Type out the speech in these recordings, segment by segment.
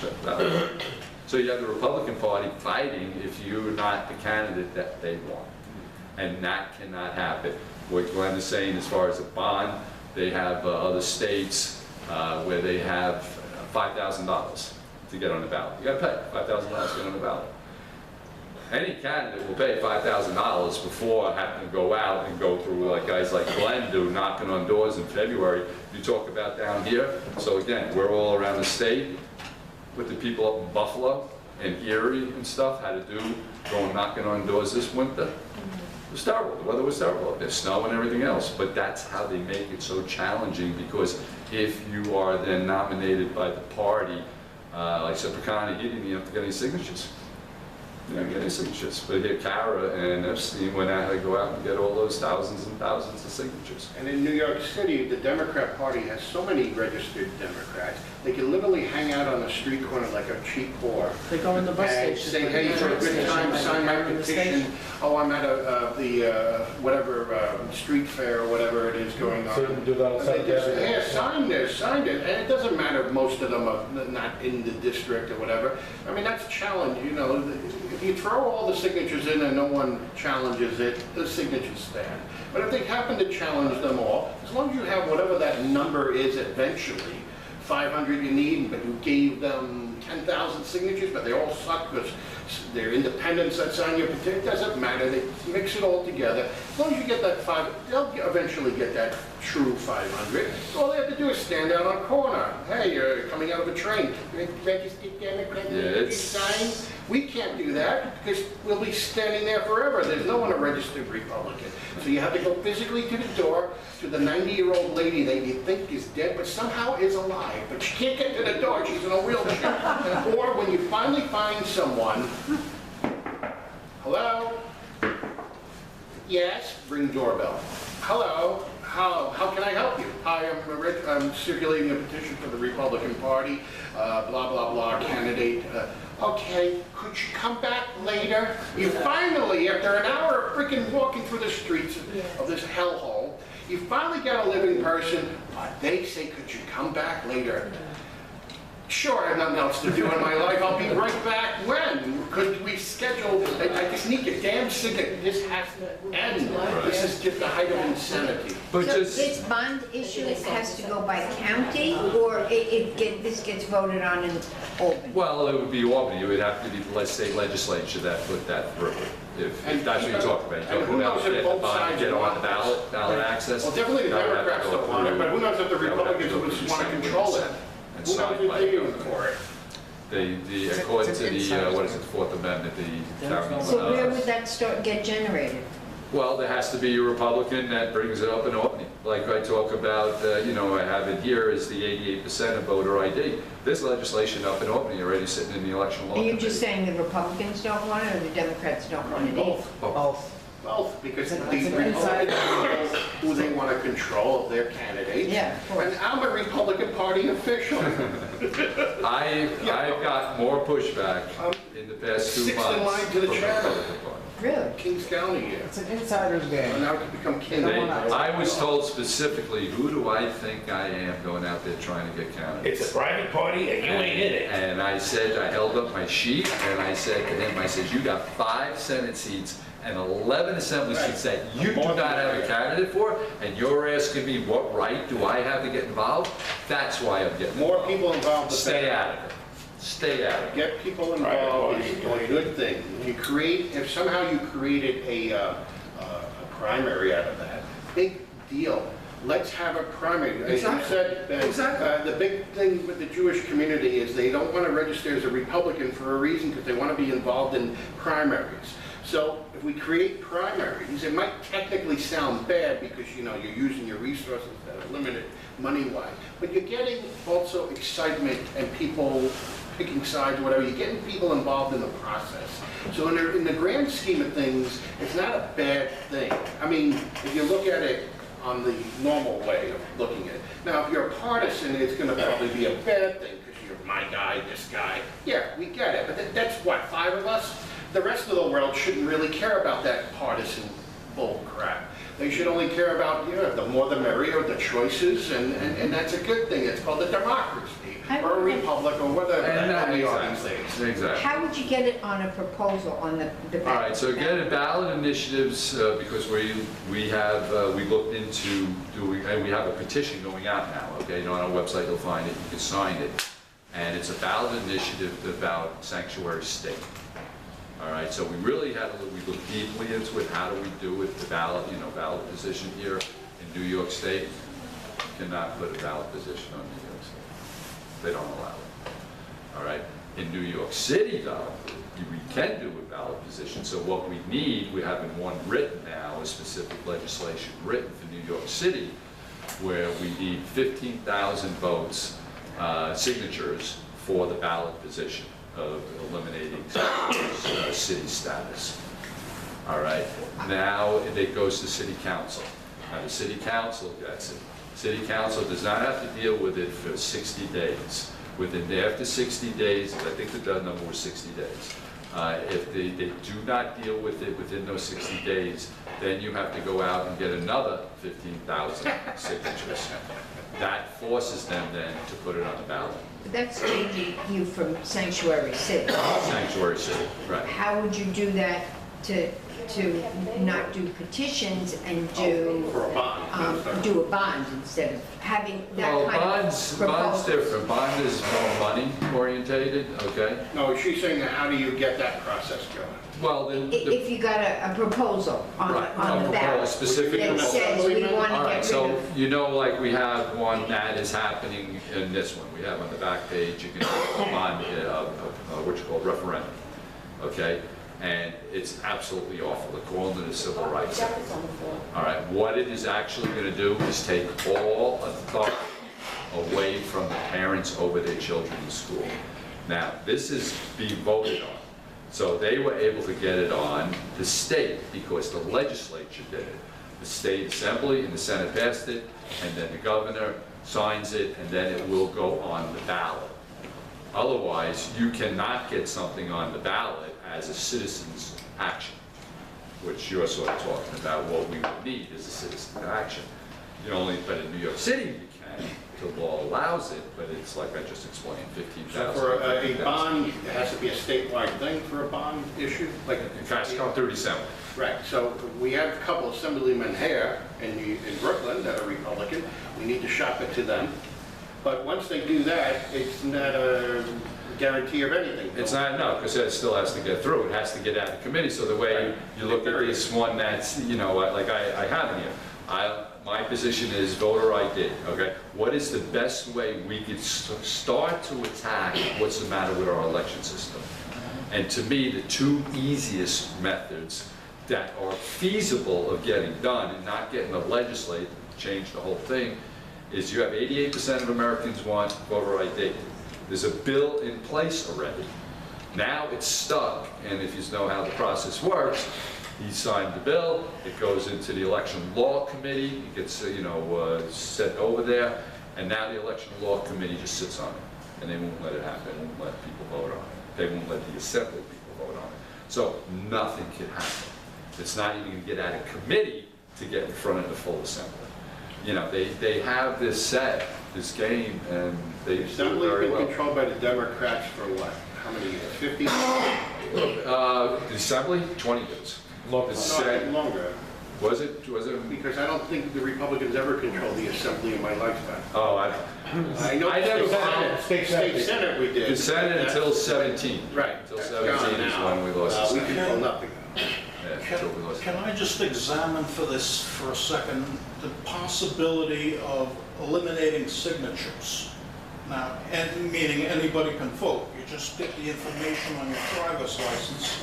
ballot. So you have the Republican Party fighting if you're not the candidate that they want. And that cannot happen. What Glenn is saying as far as a bond, they have other states where they have $5,000 to get on the ballot. You got to pay $5,000 to get on the ballot. Any candidate will pay $5,000 before having to go out and go through, like guys like Glenn do, knocking on doors in February. You talk about down here. So again, we're all around the state with the people up in Buffalo and Erie and stuff had to do going knocking on doors this winter. It was terrible. The weather was terrible. There's snow and everything else, but that's how they make it so challenging, because if you are then nominated by the party, like Civica, he didn't even have to get any signatures. You didn't get any signatures. But here, Kara and Epstein went out and go out and get all those thousands and thousands of signatures. And in New York City, the Democrat Party has so many registered Democrats. They can literally hang out on the street corner like a cheap whore. They go in the bus and station. say, hey, for a good time, sign my petition. Oh, I'm at the whatever street fair or whatever it is going on. So you can do that on They just, Saturday. yeah, sign it. And it doesn't matter if most of them are not in the district or whatever. I mean, that's a challenge, you know. If you throw all the signatures in and no one challenges it, the signatures stand. But if they happen to challenge them all, as long as you have whatever that number is eventually, 500 you need, but you gave them 10,000 signatures, but they all suck because they're independents that sign your petition, it doesn't matter, they mix it all together. As long as you get that they'll eventually get that true 500. All they have to do is stand out on a corner. Hey, you're coming out of a train. Registered Democrat, sign. We can't do that because we'll be standing there forever. There's no one a registered Republican. So you have to go physically to the door to the 90-year-old lady that you think is dead but somehow is alive. But she can't get to the door. She's in a wheelchair. Or when you finally find someone, hello? Yes, ring doorbell. Hello? How can I help you? Hi, I'm circulating a petition for the Republican Party, blah, blah, blah, candidate. Okay, could you come back later? You finally, after an hour of freaking walking through the streets of this hellhole, you finally get a living person, but they say, could you come back later? Sure, I have nothing else to do in my life. I'll be right back. When? Could we schedule? I just need your damn signature. This has to end. This is just the height of insanity. But So just, this bond issue has to go by county, or this gets voted on in Albany? well, it would be Albany. It would have to be the state legislature that put that through. If that's what you're talking about. And who knows if both sides get on want the ballot access. Well, definitely the that would have to Democrats go don't want it, through- but who knows if the that would have to Republicans go would through want to Senate control it? and Who knows signed if by they're the doing for it? according to the, what is it, Fourth Amendment, the county. So where would that get generated? Well, there has to be a Republican that brings it up in Albany. Like I talk about, you know, I have it here is the 88% of voter ID. There's legislation up in Albany already sitting in the election law Are you committee. just saying the Republicans don't want it, or the Democrats don't want it? Both. Both, because the Republicans know who they want to control of their candidates. Yeah, of course. And I'm a Republican Party official. I've got more pushback in the past 2 months. Sixth in line to the from chairman. Republican Party. Really? Kings County here. It's an insider's game. And now to become king. I was told specifically, who do I think I am going out there trying to get candidates? It's a private party and you ain't in it. And I said, I held up my sheet and I said to him, I said, you got 5 Senate seats and 11 assembly seats that you do not have a candidate for, and you're asking me what right do I have to get involved? That's why I'm getting More involved. people involved. the Stay better. out of it. Stay out of it. Get people involved is a good thing. If somehow you created a primary out of that, big deal. Let's have a primary. As you said, the big thing with the Jewish community is they don't want to register as a Republican for a reason, because they want to be involved in primaries. So if we create primaries, it might technically sound bad because, you know, you're using your resources that are limited money-wise, but you're getting also excitement and people picking sides or whatever. You're getting people involved in the process. So in the grand scheme of things, it's not a bad thing. I mean, if you look at it on the normal way of looking at it. Now, if you're a partisan, it's going to probably be a bad thing because you're my guy, this guy. Yeah, we get it. But that's what, 5 of us? The rest of the world shouldn't really care about that partisan bull crap. They should only care about, you know, the more the merrier, the choices, and that's a good thing. It's called a democracy, or a republic, or whatever. And Exactly. How would you get it on a proposal on the All ballot? right, so again, ballot initiatives, because we looked into doing, and we have a petition going out now, okay? On our website, you'll find it, you can sign it. And it's a ballot initiative about sanctuary state. All right, so we really had to look, we looked deeply into it. How do we do it? The ballot, ballot position here in New York State, you cannot put a ballot position on New York State. They don't allow it. All right, in New York City, though, we can do a ballot position. So what we need, we have in one written now, a specific legislation written for New York City, where we need 15,000 votes, signatures for the ballot position of eliminating city status. All right, now it goes to city council. Now the city council gets it. City council does not have to deal with it for 60 days. After 60 days, I think the number was 60 days. If they do not deal with it within those 60 days, then you have to go out and get another 15,000 signatures. That forces them then to put it on the ballot. That's changing you from sanctuary city. Sanctuary city, right. How would you do that to not do petitions and do, For a bond. do a bond instead of having that Well, kind of bond's proposal? different. Bond is more money orientated, okay? No, she's saying, how do you get that process going? Well, If you got a proposal on Right, the a ballot specific that proposal. says we want All to right, get rid so of. like we have one that is happening in this one. We have on the back page, you can find what you call referendum, okay? And it's absolutely awful, according to the Civil Rights Act. All right, what it is actually going to do is take all authority away from the parents over their children in school. Now, this is being voted on. So they were able to get it on the state because the legislature did it. The state assembly and the Senate passed it, and then the governor signs it, and then it will go on the ballot. Otherwise, you cannot get something on the ballot as a citizen's action, which you're sort of talking about. What we would need is a citizen action. But in New York City, you can. The law allows it, but it's like I just explained, 15,000. So for a bond, it has to be a statewide thing for a bond issue? Like It has to come through December. Right, so we have a couple assemblymen here in Brooklyn that are Republican. We need to shop it to them. But once they do that, it's not a guarantee of anything. It's not, no, because it still has to get through. It has to get out of committee. So the way you look at this one that's, like I have in here, my position is voter ID, okay? What is the best way we could start to attack what's the matter with our election system? And to me, the two easiest methods that are feasible of getting done and not getting the legislature to change the whole thing is you have 88% of Americans want voter ID. There's a bill in place already. Now it's stuck, and if you know how the process works, he signed the bill, it goes into the election law committee, it gets, sent over there, and now the election law committee just sits on it, and they won't let it happen, they won't let people vote on it. They won't let the assembly people vote on it. So nothing can happen. It's not even going to get out of committee to get in front of the full assembly. They have this game, and they do it Assembly's very been well. controlled by the Democrats for what, how many years, 50? The assembly, 20 years. The No, I Senate- think longer, Was it? because I don't think the Republicans ever controlled the Assembly in my lifetime. Oh, I know I never the found- State Senate we did. the Senate until 17. Right. Until That's 17 gone is now. when we lost the We Senate. control nothing. Yeah, until we lost Can I just examine for this for a second, the possibility of eliminating signatures? Now, and meaning anybody can vote, you just get the information on your driver's license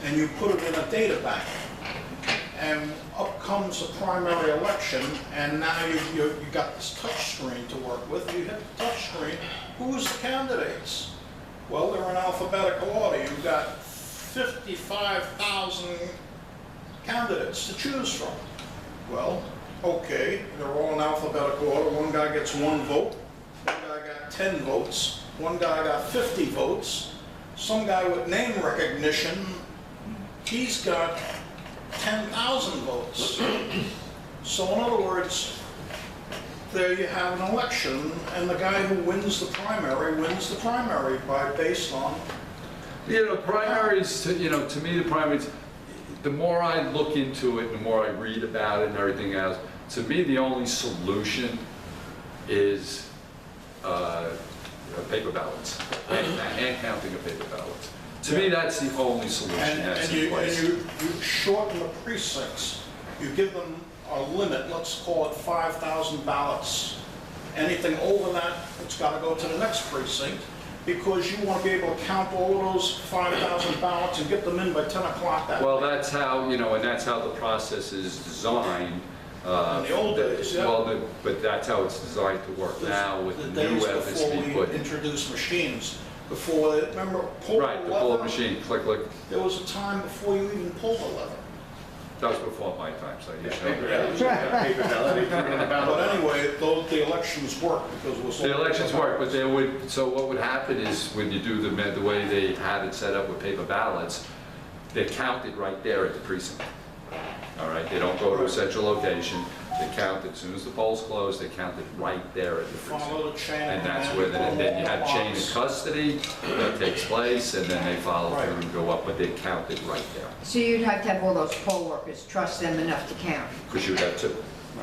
and you put it in a data bank. And up comes a primary election, and now you got this touch screen to work with. You hit the touch screen, who's the candidates? Well, they're in alphabetical order. You've got 55,000 candidates to choose from. Well, okay, they're all in alphabetical order. One guy gets 1 vote, one guy got 10 votes, one guy got 50 votes. Some guy with name recognition, he's got 10,000 votes. So in other words, there you have an election, and the guy who wins the primary based on You know, primaries, to me, the primaries, the more I look into it, the more I read about it and everything else, to me, the only solution is paper ballots, hand counting of paper ballots. To me, that's the only solution that's in place. And you shorten the precincts, you give them a limit, let's call it 5,000 ballots. Anything over that, it's got to go to the next precinct, because you want to be able to count all of those 5,000 ballots and get them in by 10 o'clock that Well, day. that's how, and that's how the process is designed. In the old days, yeah. Well, but that's how it's designed to work now with The the new days efforts before being we put in. introduced machines, before, remember, pull the Right, the pull lever? machine, click, click. There was a time before you even pulled the lever. That was before my time, so you Paper should. ballots, paper ballot, they put it in the ballot But box. anyway, the elections worked because it was. The elections work, but so what would happen is when you do the way they had it set up with paper ballots, they're counted right there at the precinct. All right, they don't go to a central location, they count it, as soon as the polls close, they count it right there at the precinct. Follow the chain. And that's where then you have chain of custody that takes place, and then they follow through and go up, but they count it right there. So you'd have to have all those poll workers trust them enough to count. Because you would have two.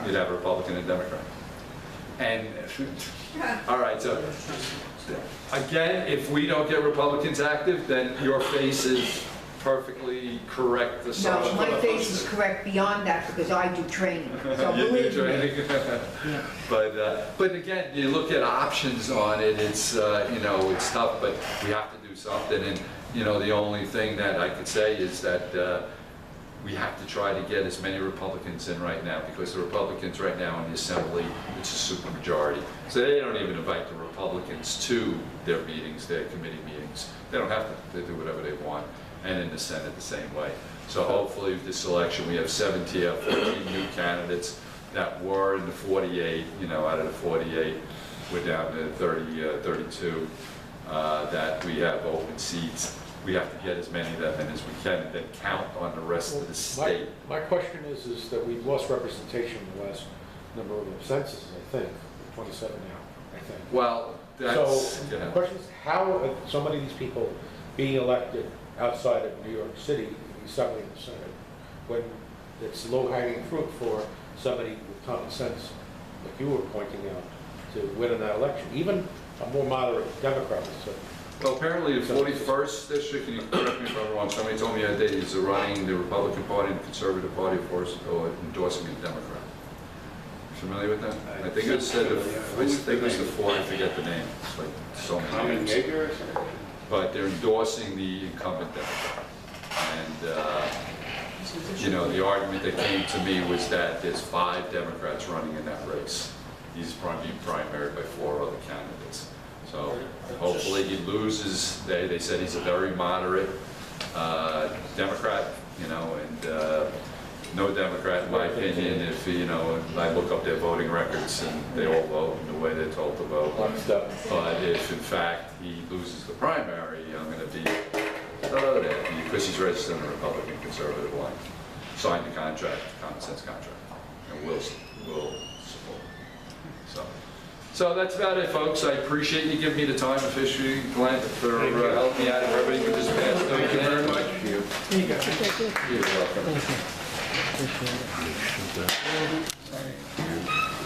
You'd have a Republican and Democrat. And, all right, so, again, if we don't get Republicans active, then your face is perfectly correct No, assumption. my face is correct beyond that because I do training, so You do believe me. training. But again, you look at options on it, it's, it's tough, but we have to do something. And, the only thing that I could say is that we have to try to get as many Republicans in right now, because the Republicans right now in the Assembly, it's a supermajority. So they don't even invite the Republicans to their meetings, their committee meetings. They don't have to, they do whatever they want. And in the Senate the same way. So hopefully this election, we have 14 new candidates that were in the 48, out of the 48, we're down to 32, that we have open seats. We have to get as many of them in as we can, and then count on the rest of the state. My question is that we've lost representation in the last number of censuses, I think, 27 now, I think. Well, that's, So the question is, how are so many of these people being elected outside of New York City, the Assembly and the Senate, when it's low-hanging fruit for somebody with common sense, like you were pointing out, to win in that election? Even a more moderate Democrat would say. well, apparently the 41st district, can you correct me if I'm wrong, somebody told me the other day he's running the Republican Party and the Conservative Party, of course, or endorsing a Democrat. Familiar with that? I think it said, I think it was the four, I forget the name, it's like so many Common names. Jaeger or something? But they're endorsing the incumbent Democrat. And, the argument that came to me was that there's 5 Democrats running in that race. He's probably being primaried by 4 other candidates. So hopefully he loses. They said he's a very moderate Democrat, and no Democrat, in my opinion, if, I look up their voting records and they all vote in the way they're told to vote. But if in fact he loses the primary, I'm going to be, because he's registered on the Republican conservative line, signed the contract, common sense contract, and will support. So that's about it, folks. I appreciate you giving me the time officially, Glenn, for helping me out, and everybody who just passed. Thank you very much. You're welcome. Appreciate it.